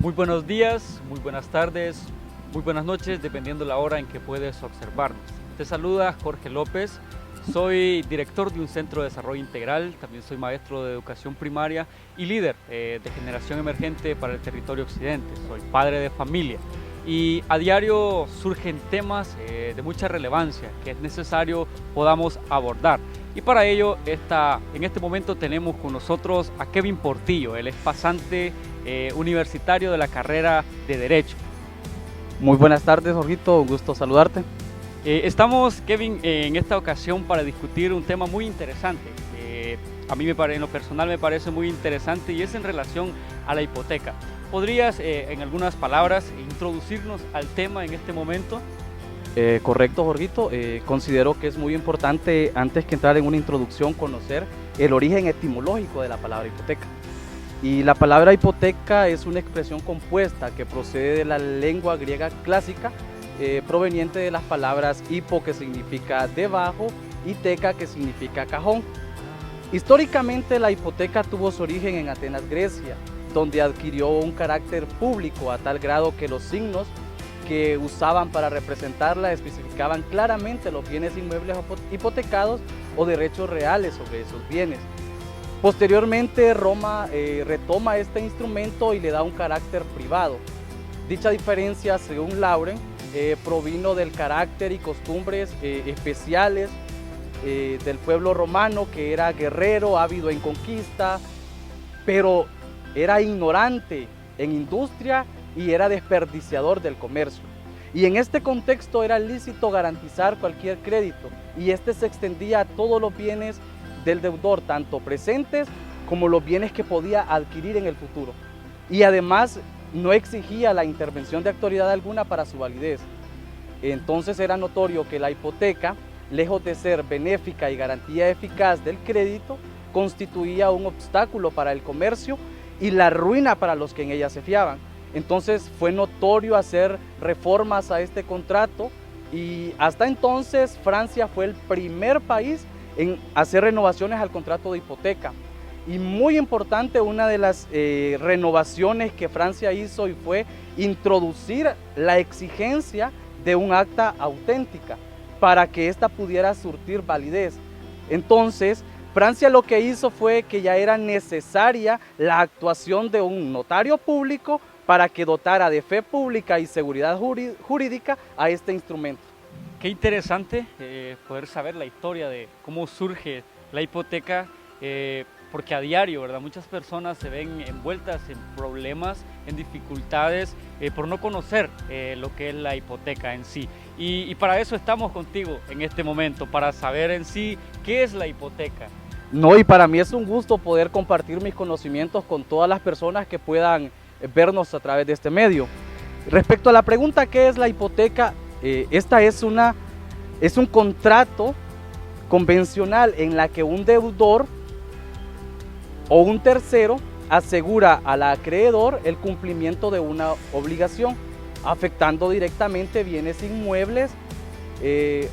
Muy buenos días, muy buenas tardes, muy buenas noches, dependiendo la hora en que puedes observarnos. Te saluda Jorge López, soy director de un centro de desarrollo integral, también soy maestro de educación primaria y líder de generación emergente para el territorio occidente. Soy padre de familia y a diario surgen temas de mucha relevancia que es necesario podamos abordar. Y para ello, en este momento tenemos con nosotros a Kevin Portillo. Él es pasante universitario de la carrera de Derecho. Muy buenas tardes, Jorgito, un gusto saludarte. Estamos, Kevin, en esta ocasión para discutir un tema muy interesante. A mí en lo personal me parece muy interesante y es en relación a la hipoteca. ¿Podrías, en algunas palabras, introducirnos al tema en este momento? Correcto, Jorgito. Considero que es muy importante, antes que entrar en una introducción, conocer el origen etimológico de la palabra hipoteca. Y la palabra hipoteca es una expresión compuesta que procede de la lengua griega clásica, proveniente de las palabras hipo, que significa debajo, y teca, que significa cajón. Históricamente, la hipoteca tuvo su origen en Atenas, Grecia, donde adquirió un carácter público a tal grado que los signos que usaban para representarla especificaban claramente los bienes inmuebles hipotecados o derechos reales sobre esos bienes. Posteriormente, Roma retoma este instrumento y le da un carácter privado. Dicha diferencia, según Lauren, provino del carácter y costumbres especiales del pueblo romano, que era guerrero, ávido en conquista, pero era ignorante en industria y era desperdiciador del comercio. Y en este contexto era lícito garantizar cualquier crédito, y este se extendía a todos los bienes del deudor, tanto presentes como los bienes que podía adquirir en el futuro. Y además no exigía la intervención de autoridad alguna para su validez. Entonces era notorio que la hipoteca, lejos de ser benéfica y garantía eficaz del crédito, constituía un obstáculo para el comercio y la ruina para los que en ella se fiaban. Entonces fue notorio hacer reformas a este contrato, y hasta entonces Francia fue el primer país en hacer renovaciones al contrato de hipoteca. Y muy importante, una de las renovaciones que Francia hizo y fue introducir la exigencia de un acta auténtica para que ésta pudiera surtir validez. Entonces, Francia lo que hizo fue que ya era necesaria la actuación de un notario público para que dotara de fe pública y seguridad jurídica a este instrumento. Qué interesante poder saber la historia de cómo surge la hipoteca, porque a diario, ¿verdad? Muchas personas se ven envueltas en problemas, en dificultades, por no conocer lo que es la hipoteca en sí. Y para eso estamos contigo en este momento, para saber en sí qué es la hipoteca. No, y para mí es un gusto poder compartir mis conocimientos con todas las personas que puedan vernos a través de este medio. Respecto a la pregunta ¿qué es la hipoteca? Esta es un contrato convencional en la que un deudor o un tercero asegura al acreedor el cumplimiento de una obligación, afectando directamente bienes inmuebles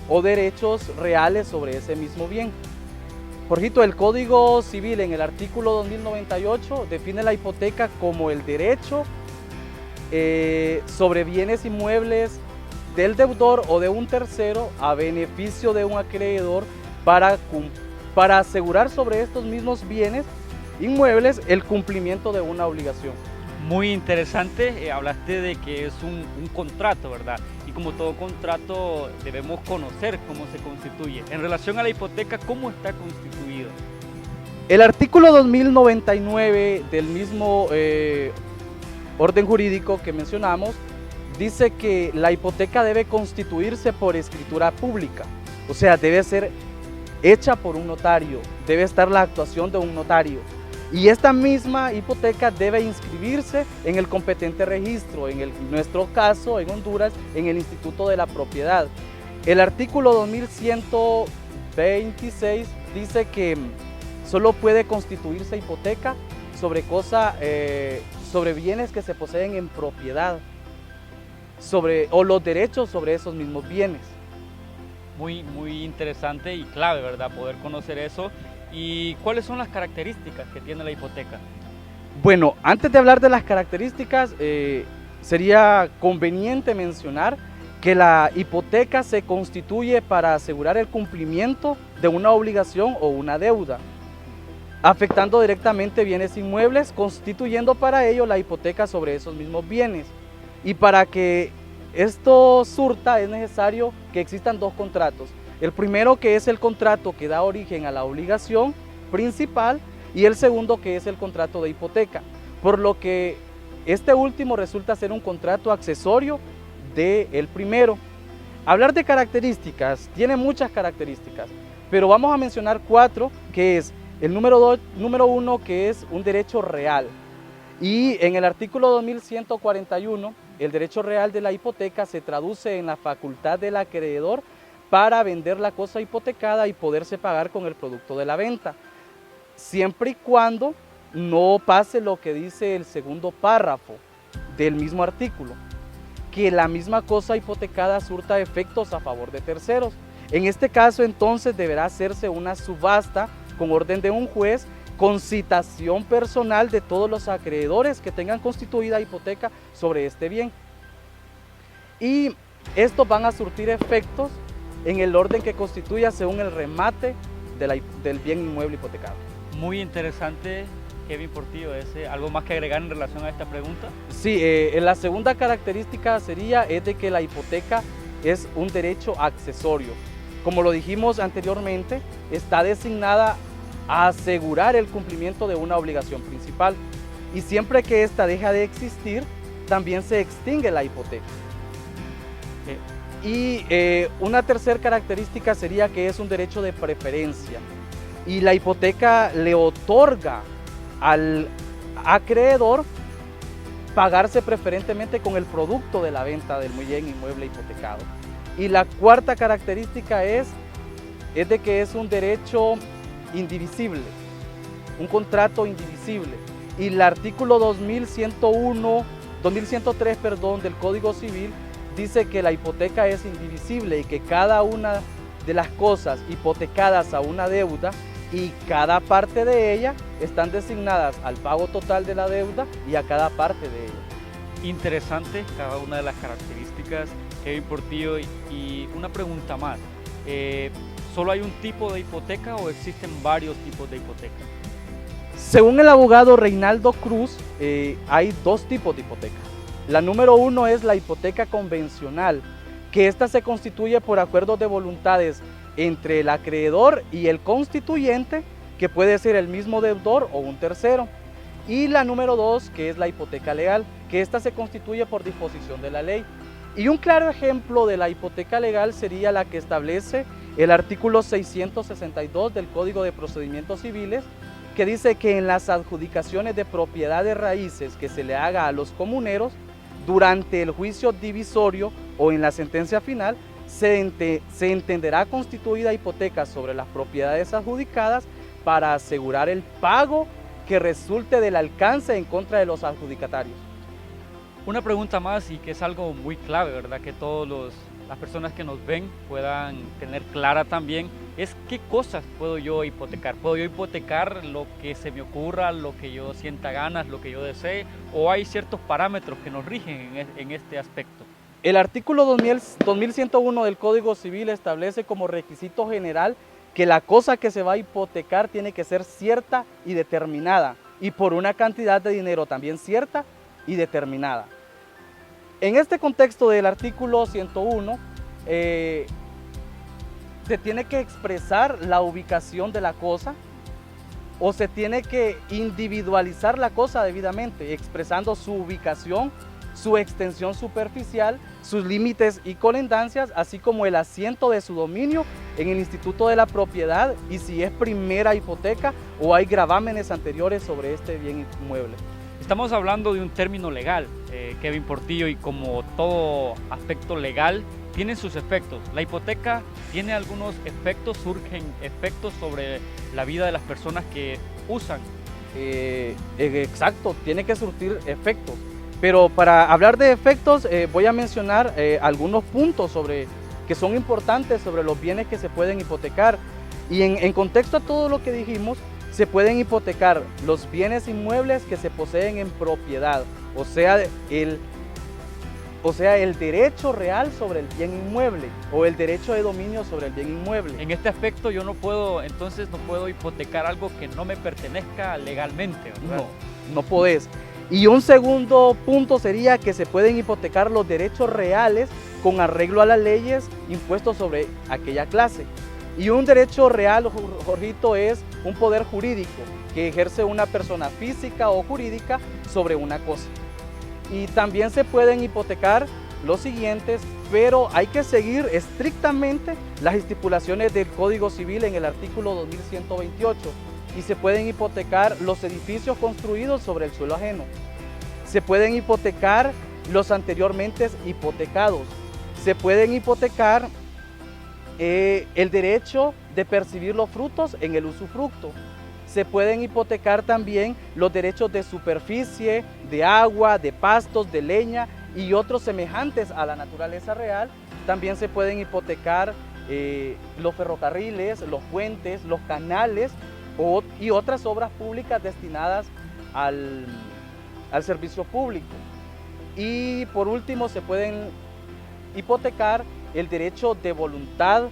o derechos reales sobre ese mismo bien. Jorgito, el Código Civil en el artículo 2098 define la hipoteca como el derecho sobre bienes inmuebles del deudor o de un tercero a beneficio de un acreedor para asegurar sobre estos mismos bienes inmuebles el cumplimiento de una obligación. Muy interesante, hablaste de que es un contrato, ¿verdad? Y como todo contrato debemos conocer cómo se constituye. En relación a la hipoteca, ¿cómo está constituido? El artículo 2099 del mismo orden jurídico que mencionamos dice que la hipoteca debe constituirse por escritura pública, o sea, debe ser hecha por un notario, debe estar la actuación de un notario. Y esta misma hipoteca debe inscribirse en el competente registro, en nuestro caso, en Honduras, en el Instituto de la Propiedad. El artículo 2126 dice que solo puede constituirse hipoteca sobre bienes que se poseen en propiedad, o los derechos sobre esos mismos bienes. Muy interesante y clave, ¿verdad? Poder conocer eso. ¿Y cuáles son las características que tiene la hipoteca? Bueno, antes de hablar de las características, sería conveniente mencionar que la hipoteca se constituye para asegurar el cumplimiento de una obligación o una deuda, afectando directamente bienes inmuebles, constituyendo para ello la hipoteca sobre esos mismos bienes. Y para que esto surta es necesario que existan dos contratos. El primero, que es el contrato que da origen a la obligación principal, y el segundo, que es el contrato de hipoteca, por lo que este último resulta ser un contrato accesorio del primero. Hablar de características, tiene muchas características, pero vamos a mencionar cuatro, que es el número uno, que es un derecho real. Y en el artículo 2141, el derecho real de la hipoteca se traduce en la facultad del acreedor para vender la cosa hipotecada y poderse pagar con el producto de la venta, siempre y cuando no pase lo que dice el segundo párrafo del mismo artículo, que la misma cosa hipotecada surta efectos a favor de terceros. En este caso, entonces, deberá hacerse una subasta con orden de un juez, con citación personal de todos los acreedores que tengan constituida hipoteca sobre este bien. Y estos van a surtir efectos en el orden que constituya según el remate del bien inmueble hipotecado. Muy interesante, Kevin Portillo. ¿Algo más que agregar en relación a esta pregunta? Sí, la segunda característica es de que la hipoteca es un derecho accesorio. Como lo dijimos anteriormente, está designada a asegurar el cumplimiento de una obligación principal, y siempre que ésta deja de existir, también se extingue la hipoteca. Y una tercera característica sería que es un derecho de preferencia, y la hipoteca le otorga al acreedor pagarse preferentemente con el producto de la venta del bien inmueble hipotecado. Y la cuarta característica es de que es un derecho indivisible, un contrato indivisible. Y el artículo 2103 del Código Civil dice que la hipoteca es indivisible y que cada una de las cosas hipotecadas a una deuda y cada parte de ella están designadas al pago total de la deuda y a cada parte de ella. Interesante cada una de las características, Kevin Portillo. Y una pregunta más, ¿solo hay un tipo de hipoteca o existen varios tipos de hipoteca? Según el abogado Reinaldo Cruz, hay dos tipos de hipoteca. La número uno es la hipoteca convencional, que esta se constituye por acuerdos de voluntades entre el acreedor y el constituyente, que puede ser el mismo deudor o un tercero. Y la número dos, que es la hipoteca legal, que esta se constituye por disposición de la ley. Y un claro ejemplo de la hipoteca legal sería la que establece el artículo 662 del Código de Procedimientos Civiles, que dice que en las adjudicaciones de propiedad de raíces que se le haga a los comuneros, durante el juicio divisorio o en la sentencia final, se entenderá constituida hipoteca sobre las propiedades adjudicadas para asegurar el pago que resulte del alcance en contra de los adjudicatarios. Una pregunta más, y que es algo muy clave, ¿verdad? Que todas las personas que nos ven puedan tener clara también, es qué cosas puedo yo hipotecar. ¿Puedo yo hipotecar lo que se me ocurra, lo que yo sienta ganas, lo que yo desee? ¿O hay ciertos parámetros que nos rigen en este aspecto? El artículo 2101 del Código Civil establece como requisito general que la cosa que se va a hipotecar tiene que ser cierta y determinada, y por una cantidad de dinero también cierta y determinada. En este contexto del artículo 101, se tiene que expresar la ubicación de la cosa, o se tiene que individualizar la cosa debidamente, expresando su ubicación, su extensión superficial, sus límites y colindancias, así como el asiento de su dominio en el Instituto de la Propiedad, y si es primera hipoteca o hay gravámenes anteriores sobre este bien inmueble. Estamos hablando de un término legal, Kevin Portillo, y como todo aspecto legal, tiene sus efectos. La hipoteca tiene algunos efectos, surgen efectos sobre la vida de las personas que usan. Exacto, tiene que surtir efectos. Pero para hablar de efectos, voy a mencionar algunos puntos que son importantes sobre los bienes que se pueden hipotecar. Y en contexto a todo lo que dijimos, Se pueden hipotecar los bienes inmuebles que se poseen en propiedad, o sea, el derecho real sobre el bien inmueble o el derecho de dominio sobre el bien inmueble. En este aspecto yo no puedo hipotecar algo que no me pertenezca legalmente, ¿verdad? No podés. Y un segundo punto sería que se pueden hipotecar los derechos reales con arreglo a las leyes impuestos sobre aquella clase. Y un derecho real, Jorgito, es un poder jurídico que ejerce una persona física o jurídica sobre una cosa. Y también se pueden hipotecar los siguientes, pero hay que seguir estrictamente las estipulaciones del Código Civil en el artículo 2128. Y se pueden hipotecar los edificios construidos sobre el suelo ajeno. Se pueden hipotecar los anteriormente hipotecados. Se pueden hipotecar el derecho de percibir los frutos en el usufructo. Se pueden hipotecar también los derechos de superficie, de agua, de pastos, de leña y otros semejantes a la naturaleza real. También se pueden hipotecar los ferrocarriles, los puentes, los canales y otras obras públicas destinadas al servicio público. Y por último se pueden hipotecar el derecho de voluntad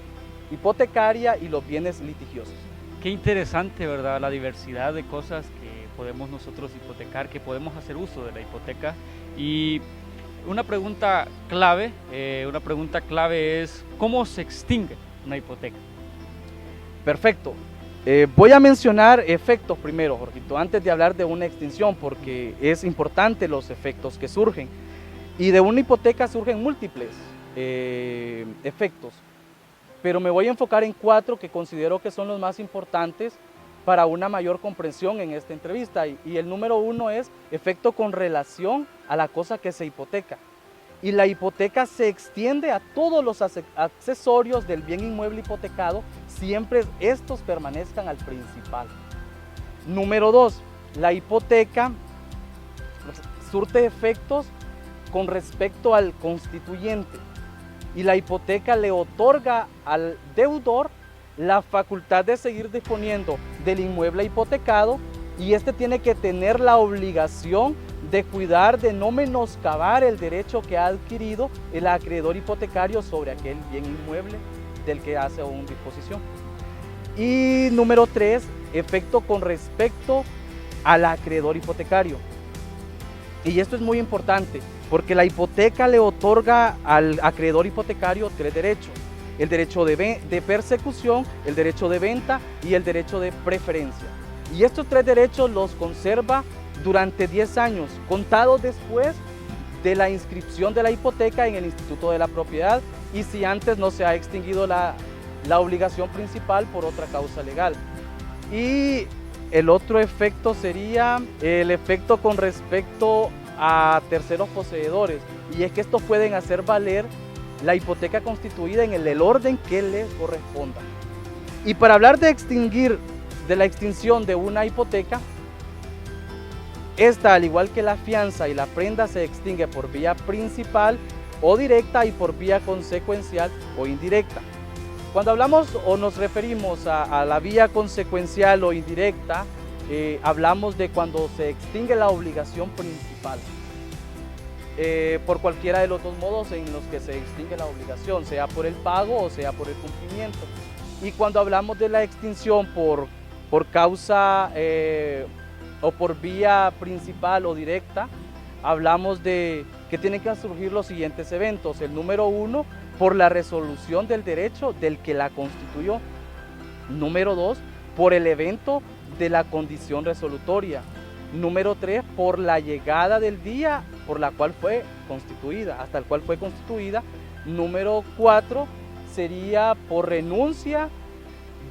hipotecaria y los bienes litigiosos. Qué interesante, ¿verdad? La diversidad de cosas que podemos nosotros hipotecar, que podemos hacer uso de la hipoteca. Y una pregunta clave es ¿cómo se extingue una hipoteca? Perfecto. Voy a mencionar efectos primero, Jorgito, antes de hablar de una extinción, porque es importante los efectos que surgen. Y de una hipoteca surgen múltiples efectos, pero me voy a enfocar en 4 que considero que son los más importantes para una mayor comprensión en esta entrevista. Y el número 1 es efecto con relación a la cosa que se hipoteca. Y la hipoteca se extiende a todos los accesorios del bien inmueble hipotecado, siempre estos permanezcan al principal. Número 2, la hipoteca surte efectos con respecto al constituyente. Y la hipoteca le otorga al deudor la facultad de seguir disponiendo del inmueble hipotecado, y este tiene que tener la obligación de cuidar de no menoscabar el derecho que ha adquirido el acreedor hipotecario sobre aquel bien inmueble del que hace una disposición. Y número 3, efecto con respecto al acreedor hipotecario. Y esto es muy importante, porque la hipoteca le otorga al acreedor hipotecario 3 derechos: el derecho de persecución, el derecho de venta y el derecho de preferencia. Y estos 3 derechos los conserva durante 10 años, contados después de la inscripción de la hipoteca en el Instituto de la Propiedad, y si antes no se ha extinguido la obligación principal por otra causa legal. Y el otro efecto sería el efecto con respecto a terceros poseedores, y es que estos pueden hacer valer la hipoteca constituida en el orden que les corresponda. Y para hablar de la extinción de una hipoteca, esta, al igual que la fianza y la prenda, se extingue por vía principal o directa y por vía consecuencial o indirecta. Cuando hablamos o nos referimos a la vía consecuencial o indirecta, hablamos de cuando se extingue la obligación principal, por cualquiera de los 2 modos en los que se extingue la obligación, sea por el pago o sea por el cumplimiento. Y cuando hablamos de la extinción por causa o por vía principal o directa, hablamos de que tienen que surgir los siguientes eventos. El número 1, por la resolución del derecho del que la constituyó. Número 2, por el evento de la condición resolutoria. Número 3, por la llegada del día por la cual fue constituida, hasta el cual fue constituida. Número 4 sería por renuncia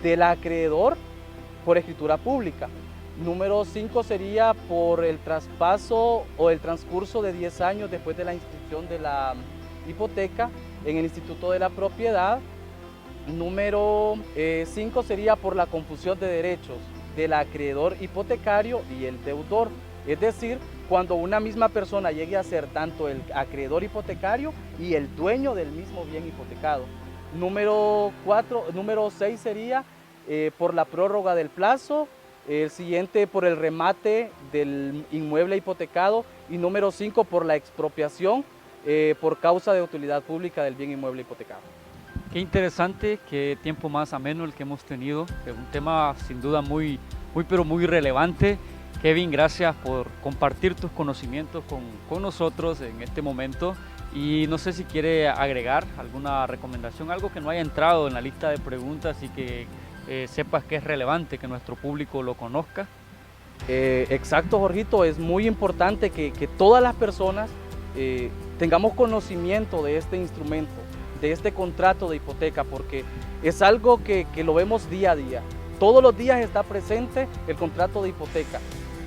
del acreedor por escritura pública. Número 5 sería por el traspaso o el transcurso de 10 años después de la inscripción de la hipoteca en el Instituto de la Propiedad. Número 5 sería por la confusión de derechos del acreedor hipotecario y el deudor, es decir, cuando una misma persona llegue a ser tanto el acreedor hipotecario y el dueño del mismo bien hipotecado. Número 6 sería por la prórroga del plazo el siguiente por el remate del inmueble hipotecado y número 5 por la expropiación por causa de utilidad pública del bien inmueble hipotecado. Qué interesante, qué tiempo más ameno el que hemos tenido, es un tema sin duda muy relevante. Kevin, gracias por compartir tus conocimientos con nosotros en este momento y no sé si quiere agregar alguna recomendación, algo que no haya entrado en la lista de preguntas y que sepas que es relevante que nuestro público lo conozca. Exacto, Jorgito, es muy importante que todas las personas tengamos conocimiento de este instrumento, de este contrato de hipoteca, porque es algo que lo vemos día a día. Todos los días está presente el contrato de hipoteca.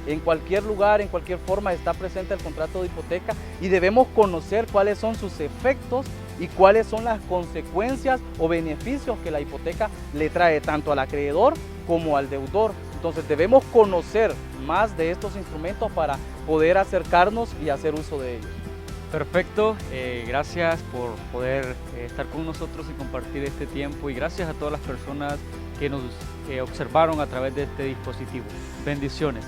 En cualquier lugar, en cualquier forma está presente el contrato de hipoteca y debemos conocer cuáles son sus efectos y cuáles son las consecuencias o beneficios que la hipoteca le trae tanto al acreedor como al deudor. Entonces debemos conocer más de estos instrumentos para poder acercarnos y hacer uso de ellos. Perfecto, gracias por poder estar con nosotros y compartir este tiempo y gracias a todas las personas que nos observaron a través de este dispositivo. Bendiciones.